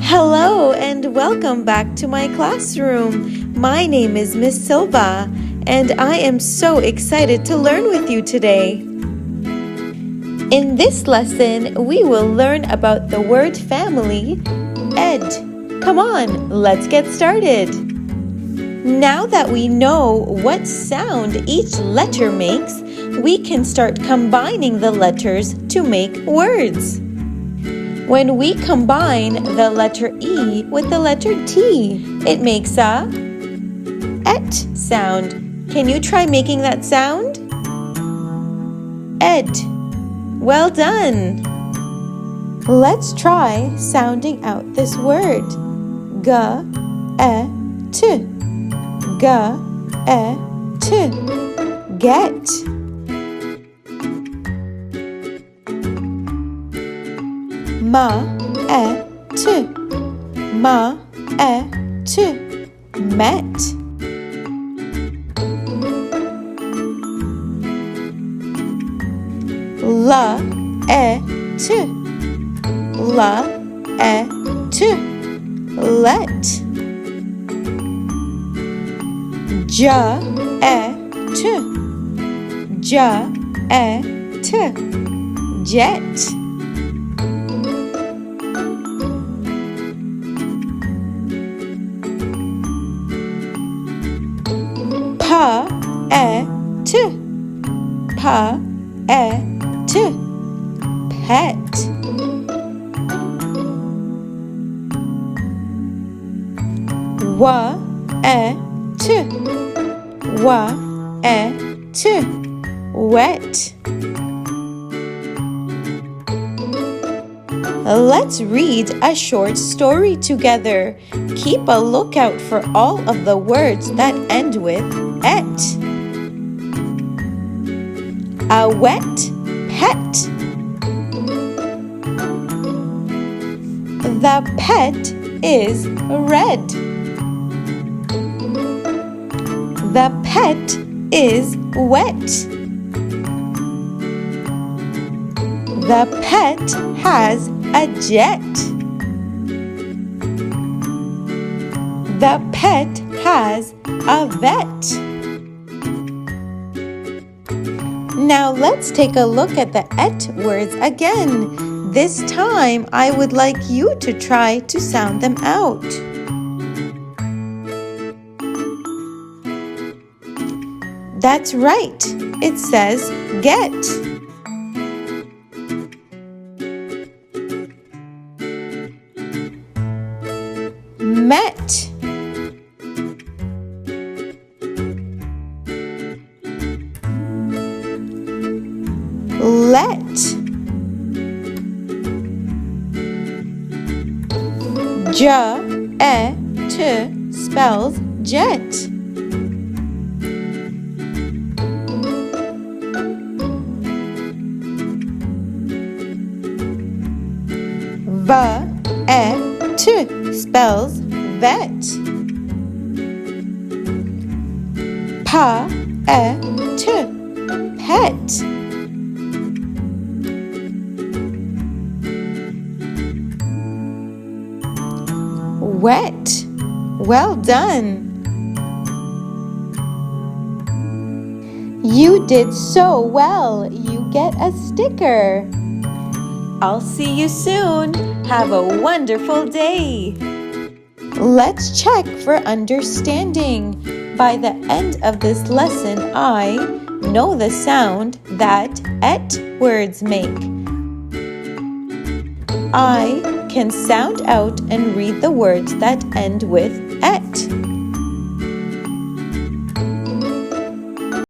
Hello and welcome back to my classroom. My name is Miss Silva and I am so excited to learn with you today. In this lesson, we will learn about the word family, ed. Come on, let's get started. Now that we know what sound each letter makes, we can start combining the letters to make words. When we combine the letter E with the letter T, it makes a et sound. Can you try making that sound? Ed. Well done. Let's try sounding out this word. G-e-t. G-e-t. Get. Ma-e-t. Ma-e-t. Met. La-e-t. La-e-t. Let. Ja-e-t. Ja-e-t. Jet. Pa-e-t. Pa-e-t. Pet. Wa-e-t. Wa-e-t. Wet. Let's read a short story together. Keep a lookout for all of the words that end with et. A wet pet. The pet is red. The pet is wet. The pet has a jet. The pet has a vet. Now let's take a look at the et words again. This time I would like you to try to sound them out. That's right. It says get. Met. Let. Ja-e-t spells jet. Va-e-t spells vet. Pa-e-t pet. Wet. Well done. You did so well. You get a sticker. I'll see you soon. Have a wonderful day. Let's check for understanding. By the end of this lesson, I know the sound that et words make. I can sound out and read the words that end with et.